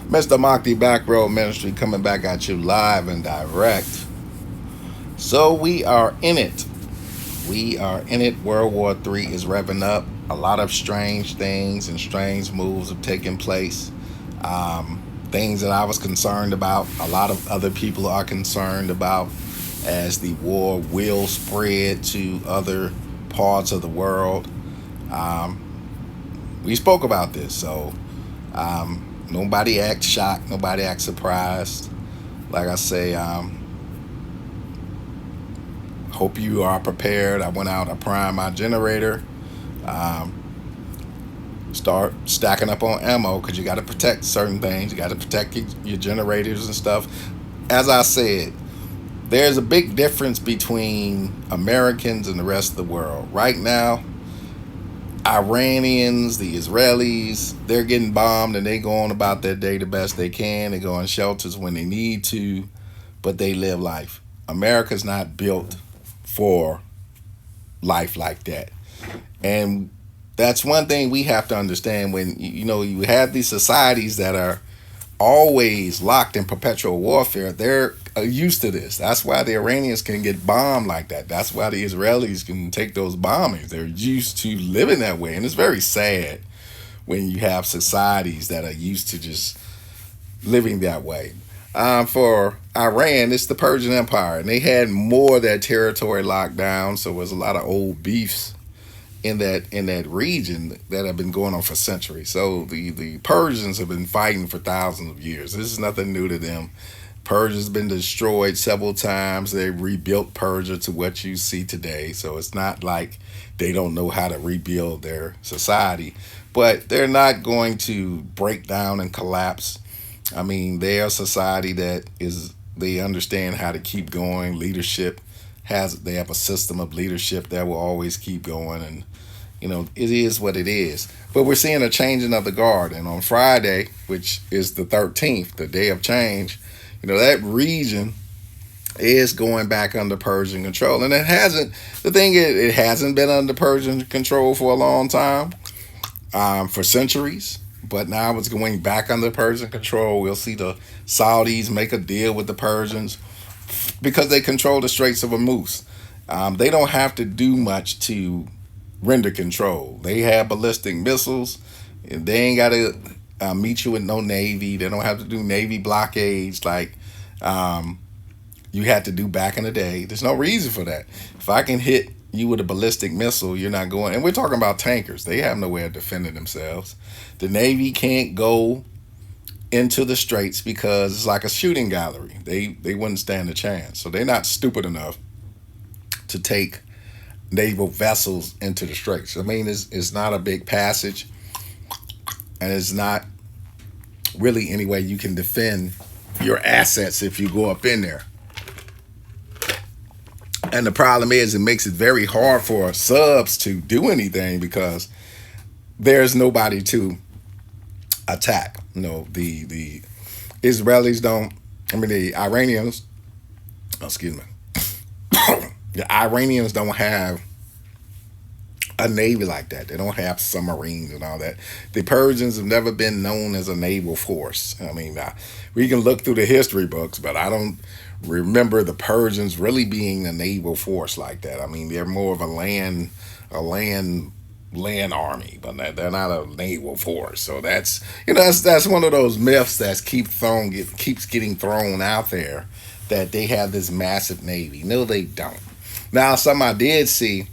Mr. Mahdi Back Road Ministry coming back at you live and direct. So we are in it. We are in it. World War III is revving up. A lot of strange things and strange moves have taken place. Things that I was concerned about, a lot of other people are concerned about as the war will spread to other parts of the world. Um, we spoke about this, so nobody acts shocked, nobody acts surprised. Like I say, hope you are prepared. I went out, I primed my generator, um, start stacking up on ammo because you got to protect certain things. You got to protect your generators and stuff. As I said, there's a big difference between Americans and the rest of the world. Right now, Iranians, the Israelis, they're getting bombed and they go on about their day the best they can. They go in shelters when they need to, but they live life. America's not built for life like that. And that's one thing we have to understand when you have these societies that are always locked in perpetual warfare. They're used to this. That's why the Iranians can get bombed like that. That's why the Israelis can take those bombings. They're used to living that way. And it's very sad when you have societies that are used to just living that way. For Iran, it's the Persian Empire, and they had more of that territory locked down. So there's a lot of old beefs in that region that have been going on for centuries. So the Persians have been fighting for thousands of years. This is nothing new to them. Persia's been destroyed several times. They rebuilt Persia to what you see today. So it's not like they don't know how to rebuild their society, but they're not going to break down and collapse. I mean, they're a society that is, they understand how to keep going. Leadership they have a system of leadership that will always keep going, and it is what it is. But we're seeing a changing of the guard, and on Friday, which is the 13th, the day of change, that region is going back under Persian control. And it hasn't been under Persian control for a long time, for centuries. But now it's going back under Persian control. We'll see the Saudis make a deal with the Persians because they control the Straits of Hormuz. They don't have to do much to render control. They have ballistic missiles. And they ain't got to meet you with no Navy. They don't have to do Navy blockades like you had to do back in the day. There's no reason for that. If I can hit you with a ballistic missile, you're not going. And we're talking about tankers. They have no way of defending themselves. The Navy can't go into the straits because it's like a shooting gallery. They wouldn't stand a chance. So they're not stupid enough to take naval vessels into the straits. I mean, it's not a big passage, and it's not really any way you can defend your assets if you go up in there. And the problem is, it makes it very hard for subs to do anything because there's nobody to attack. The Israelis don't. I mean, the Iranians. Oh, excuse me. The Iranians don't have a navy like that. They don't have submarines and all that. The Persians have never been known as a naval force. I mean, we can look through the history books, but I don't remember the Persians really being a naval force like that. I mean, they're more of a land army, but they're not a naval force. So that's one of those myths that keeps getting thrown out there, that they have this massive navy. No, they don't. Now, something I did see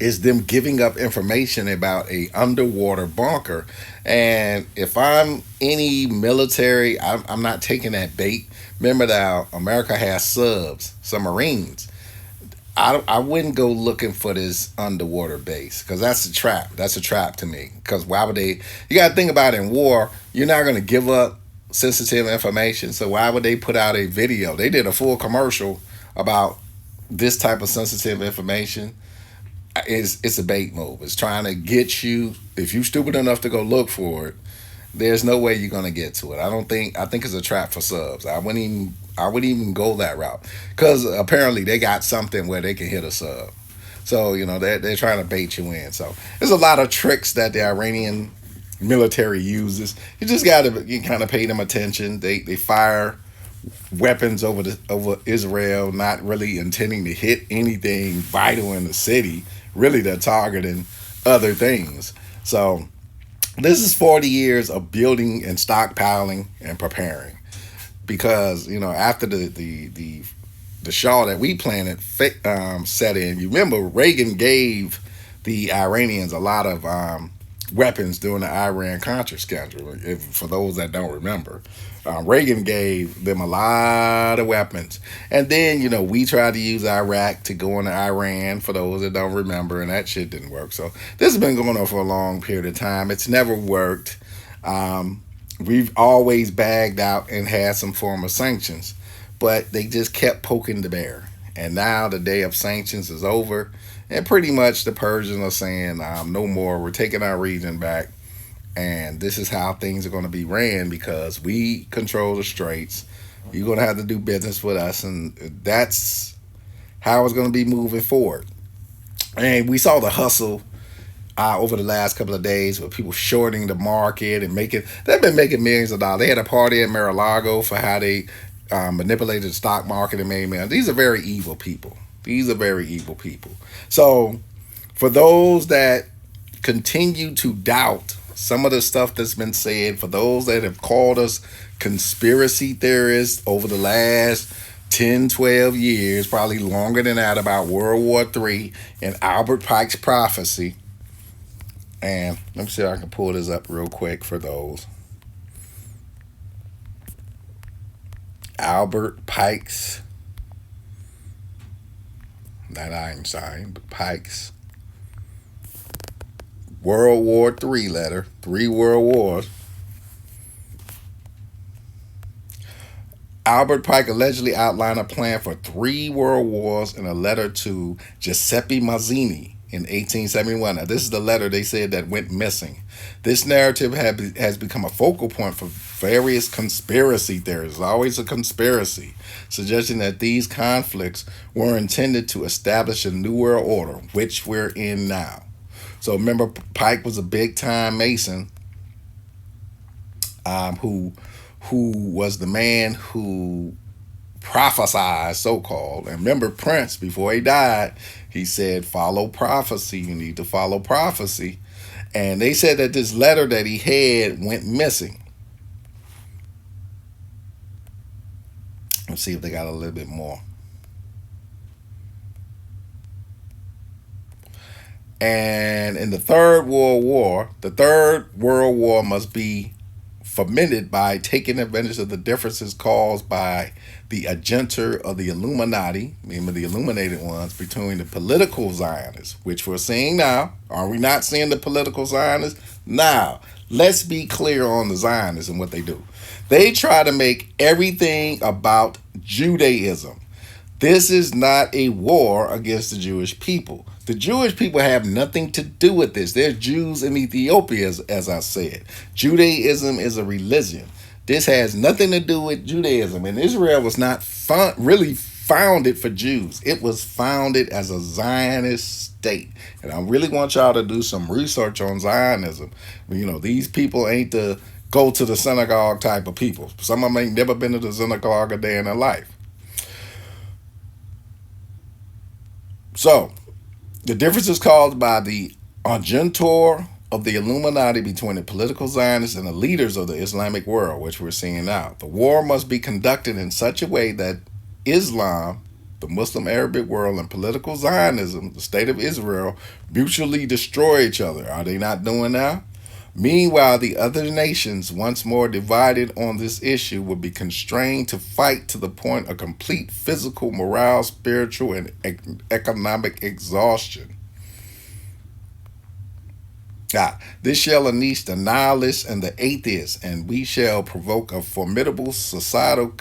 is them giving up information about a underwater bunker. And if I'm any military, I'm not taking that bait. Remember that America has submarines. I wouldn't go looking for this underwater base because that's a trap. That's a trap to me. Because why would they? You got to think about it, in war, you're not going to give up sensitive information. So why would they put out a video? They did a full commercial about this type of sensitive information. It's a bait move. It's trying to get you. If you're stupid enough to go look for it, there's no way you're gonna get to it. I think it's a trap for subs. I wouldn't even go that route because apparently they got something where they can hit a sub. So they're trying to bait you in. So there's a lot of tricks that the Iranian military uses. You just got to you kind of pay them attention. They fire weapons over Israel, not really intending to hit anything vital in the city. Really, they're targeting other things. So this is 40 years of building and stockpiling and preparing. Because after the Shaw that we planted set in, you remember Reagan gave the Iranians a lot of weapons during the Iran Contra scandal. For those that don't remember, Reagan gave them a lot of weapons, and then we tried to use Iraq to go into Iran. For those that don't remember, and that shit didn't work. So this has been going on for a long period of time. It's never worked. We've always bagged out and had some form of sanctions, but they just kept poking the bear. And now the day of sanctions is over, and pretty much the Persians are saying, no more. We're taking our region back, and this is how things are going to be ran because we control the straits. You're going to have to do business with us, and that's how it's going to be moving forward. And we saw the hustle over the last couple of days with people shorting the market and they've been making millions of dollars. They had a party at Mar-a-Lago for how they manipulated the stock market and made millions. These are very evil people. These are very evil people. So for those that continue to doubt some of the stuff that's been said, for those that have called us conspiracy theorists over the last 10, 12 years, probably longer than that, about World War III and Albert Pike's prophecy. And let me see if I can pull this up real quick for those. Albert Pikes, not Einstein, but Pikes. World War III letter, 3 world wars. Albert Pike allegedly outlined a plan for 3 world wars in a letter to Giuseppe Mazzini in 1871. Now, this is the letter they said that went missing. This narrative has become a focal point for various conspiracy theories. Always a conspiracy, suggesting that these conflicts were intended to establish a new world order, which we're in now. So remember, Pike was a big-time Mason who was the man who prophesied, so-called. And remember, Prince, before he died, he said, follow prophecy. You need to follow prophecy. And they said that this letter that he had went missing. Let's see if they got a little bit more. And in the Third World War, the Third World War must be fomented by taking advantage of the differences caused by the agenda of the Illuminati, meaning the illuminated ones, between the political Zionists, which we're seeing now. Are we not seeing the political Zionists? Now, let's be clear on the Zionists and what they do. They try to make everything about Judaism. This is not a war against the Jewish people. The Jewish people have nothing to do with this. They're Jews in Ethiopia, as I said. Judaism is a religion. This has nothing to do with Judaism. And Israel was not really founded for Jews. It was founded as a Zionist state. And I really want y'all to do some research on Zionism. These people ain't the go to the synagogue type of people. Some of them ain't never been to the synagogue a day in their life. So, the difference is caused by the agenda of the Illuminati between the political Zionists and the leaders of the Islamic world, which we're seeing now. The war must be conducted in such a way that Islam, the Muslim Arabic world, and political Zionism, the state of Israel, mutually destroy each other. Are they not doing now? Meanwhile, the other nations, once more divided on this issue, will be constrained to fight to the point of complete physical, moral, spiritual, and economic exhaustion. This shall unleash the nihilists and the atheists, and we shall provoke a formidable societal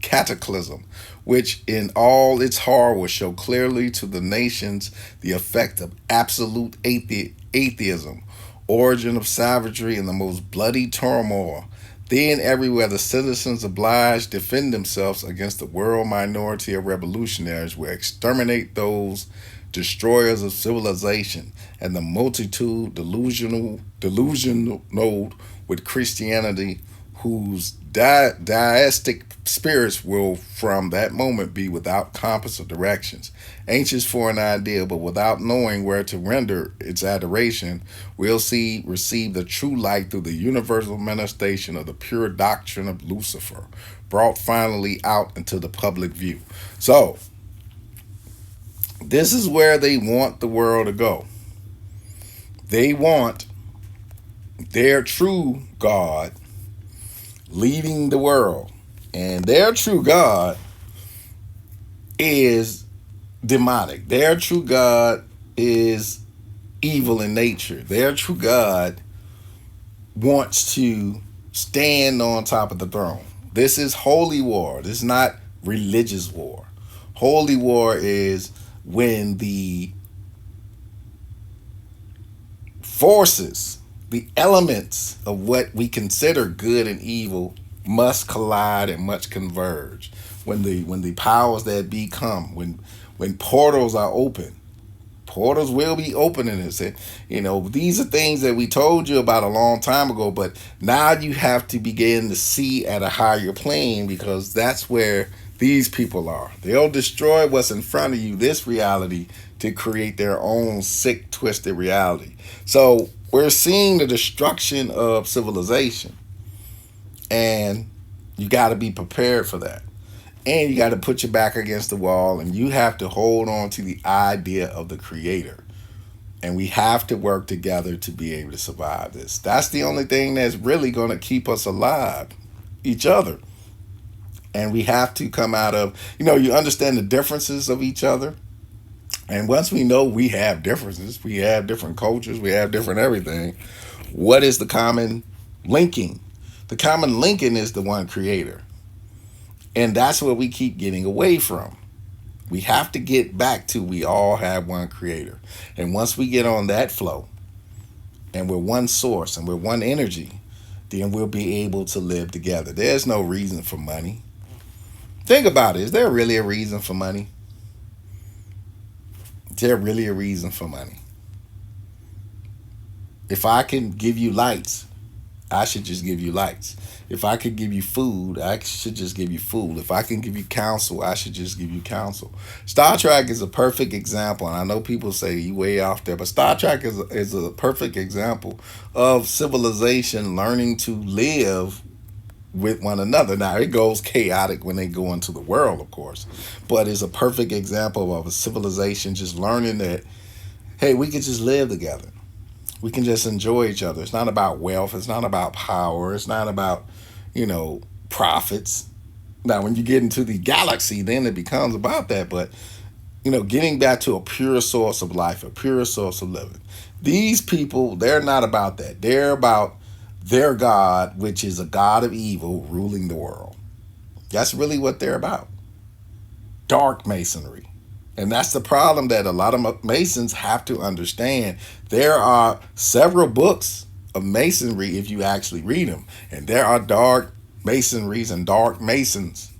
cataclysm, which in all its horror will show clearly to the nations the effect of absolute atheism, origin of savagery, and the most bloody turmoil. Then everywhere the citizens obliged defend themselves against the world minority of revolutionaries will exterminate those destroyers of civilization, and the multitude delusional with Christianity, whose deistic spirits will from that moment be without compass or directions, anxious for an idea, but without knowing where to render its adoration, will receive the true light through the universal manifestation of the pure doctrine of Lucifer, brought finally out into the public view. So, this is where they want the world to go. They want their true God leading the world. And their true God is demonic. Their true God is evil in nature. Their true God wants to stand on top of the throne. This is holy war. This is not religious war. Holy war is when the forces, the elements of what we consider good and evil must collide and must converge. When the powers that be come, when portals are open, portals will be opening. These are things that we told you about a long time ago, but now you have to begin to see at a higher plane, because that's where these people are. They'll destroy what's in front of you, this reality, to create their own sick, twisted reality. So we're seeing the destruction of civilization, and you got to be prepared for that. And you got to put your back against the wall, and you have to hold on to the idea of the creator. And we have to work together to be able to survive this. That's the only thing that's really going to keep us alive, each other. And we have to come out of, you understand the differences of each other. And once we know we have differences, we have different cultures, we have different everything, what is the common linking? The common linking is the one creator. And that's what we keep getting away from. We have to get back to we all have one creator. And once we get on that flow, and we're one source and we're one energy, then we'll be able to live together. There's no reason for money. Think about it. Is there really a reason for money? Is there really a reason for money? If I can give you lights, I should just give you lights. If I could give you food, I should just give you food. If I can give you counsel, I should just give you counsel. Star Trek is a perfect example, and I know people say you way off there, but Star Trek is a perfect example of civilization learning to live with one another. Now, it goes chaotic when they go into the world, of course, but it's a perfect example of a civilization just learning that, hey, we can just live together. We can just enjoy each other. It's not about wealth. It's not about power. It's not about, profits. Now, when you get into the galaxy, then it becomes about that. But, getting back to a pure source of life, a pure source of living. These people, they're not about that. They're about their God, which is a God of evil ruling the world. That's really what they're about. Dark masonry. And that's the problem that a lot of Masons have to understand. There are several books of Masonry if you actually read them. And there are dark Masonries and dark Masons.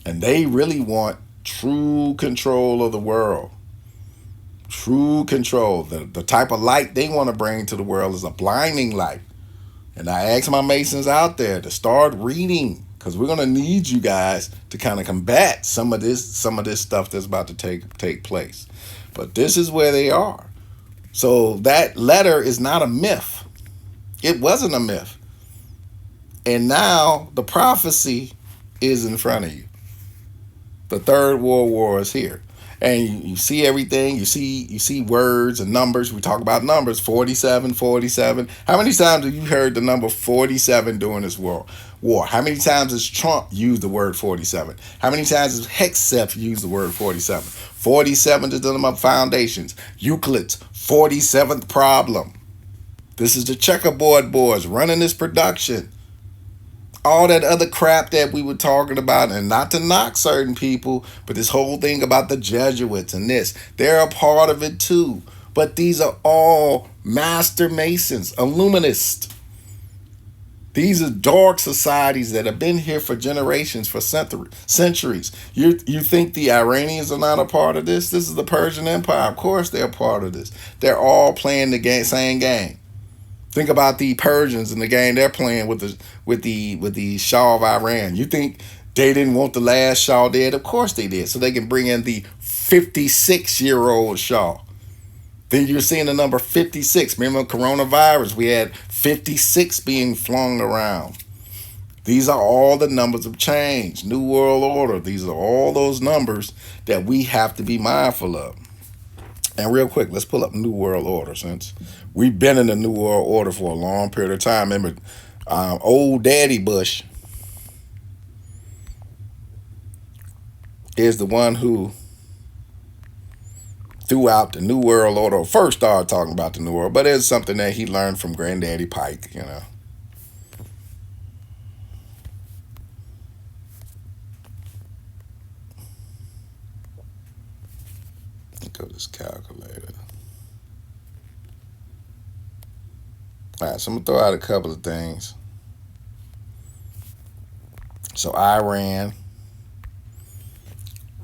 And they really want true control of the world. True control. The type of light they want to bring to the world is a blinding light. And I ask my Masons out there to start reading, because we're going to need you guys to kind of combat some of this stuff that's about to take place. But this is where they are. So that letter is not a myth. It wasn't a myth. And now the prophecy is in front of you. The Third World War is here. And you see everything. You see words and numbers. We talk about numbers, 47, 47. How many times have you heard the number 47 during this war? How many times has Trump used the word 47? How many times has Hexef used the word 47? 47 is the number of foundations. Euclid's 47th problem. This is the checkerboard boards running this production. All that other crap that we were talking about, and not to knock certain people, but this whole thing about the Jesuits and this, they're a part of it too. But these are all master masons, illuminists. These are dark societies that have been here for generations, for centuries. You think the Iranians are not a part of this? This is the Persian Empire. Of course they're a part of this. They're all playing the same game. Think about the Persians and the game they're playing with the Shah of Iran. You think they didn't want the last Shah dead? Of course they did, so they can bring in the 56-year-old Shah. Then you're seeing the number 56. Remember coronavirus? We had 56 being flung around. These are all the numbers of change. New World Order. These are all those numbers that we have to be mindful of. And real quick, let's pull up New World Order, since we've been in the New World Order for a long period of time. Remember, old Daddy Bush is the one who throughout the New World Order first started talking about the New World, but it's something that he learned from Granddaddy Pike, you know. Let's go to this calculator. All right, so I'm going to throw out a couple of things. So Iran,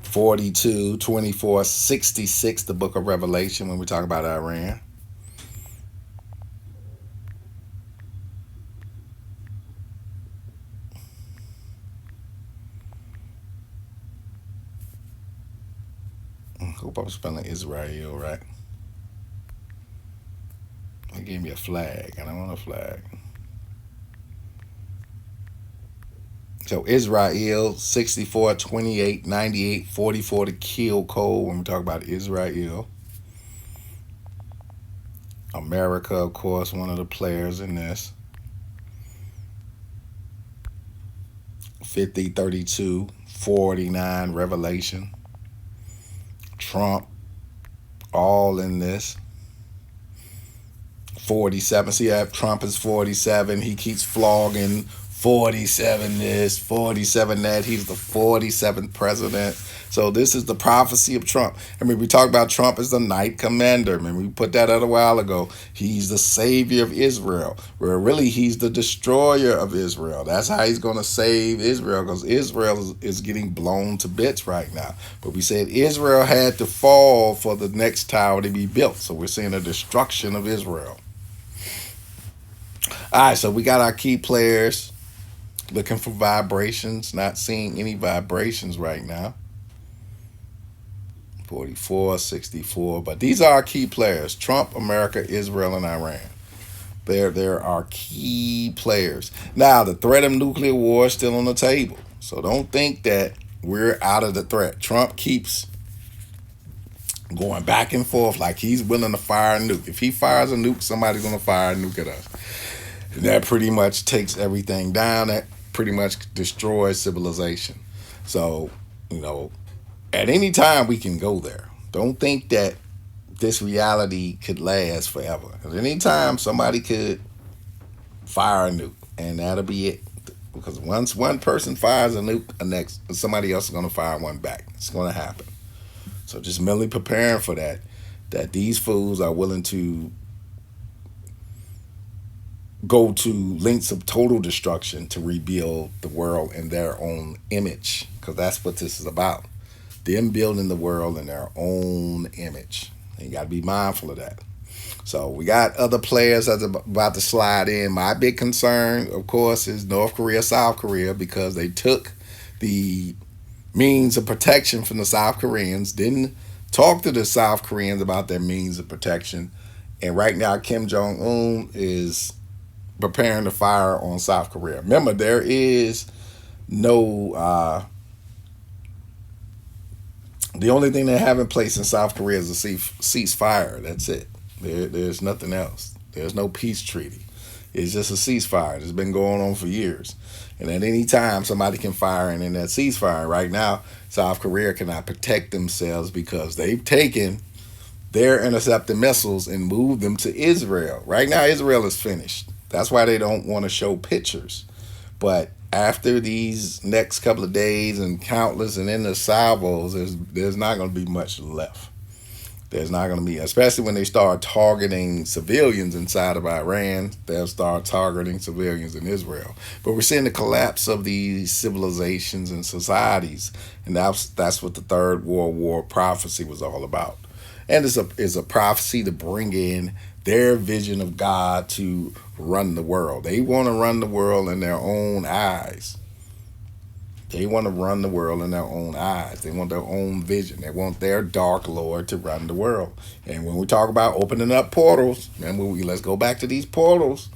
42, 24, 66, the book of Revelation when we talk about Iran. I hope I'm spelling Israel right. They gave me a flag. I don't want a flag. So Israel, 64, 28, 98, 44, the kill code when we talk about Israel. America, of course, one of the players in this. 50, 32, 49, Revelation. Trump, all in this. 47. See, I have Trump is 47. He keeps flogging 47 this, 47 that. He's the 47th president. So this is the prophecy of Trump. I mean, we talk about Trump as the night commander. I mean, we put that out a while ago. He's the savior of Israel. Where really he's the destroyer of Israel. That's how he's going to save Israel, because Israel is getting blown to bits right now. But we said Israel had to fall for the next tower to be built. So we're seeing a destruction of Israel. All right, so we got our key players looking for vibrations, not seeing any vibrations right now. 44, 64, but these are our key players: Trump, America, Israel, and Iran. There are key players. Now, the threat of nuclear war is still on the table, so don't think that we're out of the threat. Trump keeps going back and forth like he's willing to fire a nuke. If he fires a nuke, somebody's going to fire a nuke at us. And that pretty much takes everything down. That pretty much destroys civilization. So, you know, at any time we can go there. Don't think that this reality could last forever. At any time somebody could fire a nuke, and that'll be it. Because once one person fires a nuke, somebody else is going to fire one back. It's going to happen. So just mentally preparing for that. That these fools are willing to go to lengths of total destruction to rebuild the world in their own image, because that's what this is about. Them building the world in their own image. And you got to be mindful of that. So we got other players that's about to slide in. My big concern, of course, is North Korea, South Korea, because they took the means of protection from the South Koreans, didn't talk to the South Koreans about their means of protection. And right now, Kim Jong-un is preparing to fire on South Korea. Remember, there is no the only thing they have in place in South Korea is a ceasefire. That's it. There's nothing else. There's no peace treaty. It's just a ceasefire. It's been going on for years. And at any time, somebody can fire in that ceasefire. Right now, South Korea cannot protect themselves because they've taken their interceptor missiles and moved them to Israel. Right now, Israel is finished. That's why they don't want to show pictures. But after these next couple of days and countless and then the salvos, there's not going to be much left. There's not going to be, especially when they start targeting civilians inside of Iran, they'll start targeting civilians in Israel. But we're seeing the collapse of these civilizations and societies, and that's what the Third World War prophecy was all about. And it's a prophecy to bring in their vision of God to run the world. They want to run the world in their own eyes. They want to run the world in their own eyes. They want their own vision. They want their dark lord to run the world. And when we talk about opening up portals, let's go back to these portals.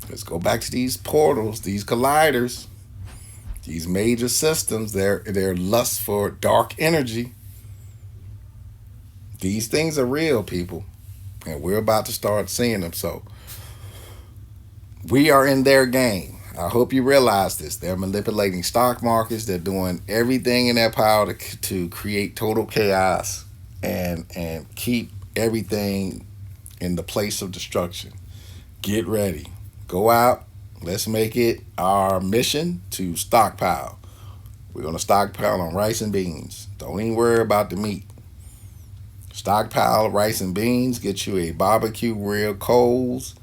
Let's go back to these portals, these colliders, these major systems. Their lust for dark energy. These things are real, people, and we're about to start seeing them. So we are in their game. I hope you realize this. They're manipulating stock markets. They're doing everything in their power to create total chaos and keep everything in the place of destruction. Get ready. Go out. Let's make it our mission to stockpile. We're going to stockpile on rice and beans. Don't even worry about the meat. Stockpile rice and beans. Get you a barbecue grill, coals.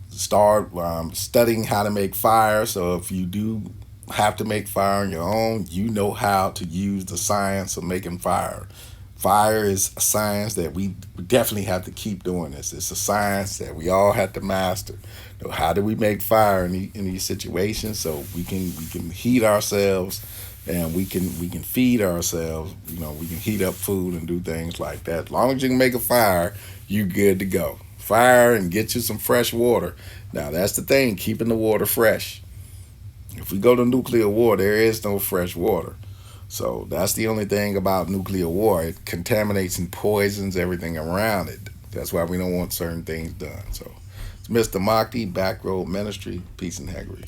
Start studying how to make fire. So if you do have to make fire on your own, you know how to use the science of making fire. Fire is a science that we definitely have to keep doing this. It's a science that we all have to master. So how do we make fire in these situations so we can heat ourselves and we can feed ourselves. We can heat up food and do things like that. As long as you can make a fire, you're good to go. Fire and get you some fresh water. Now that's the thing, keeping the water fresh. If we go to nuclear war, there is no fresh water. So that's the only thing about nuclear war. It contaminates and poisons everything around it. That's why we don't want certain things done. So it's Mr. Makti, Back Road Ministry. Peace and Haggery.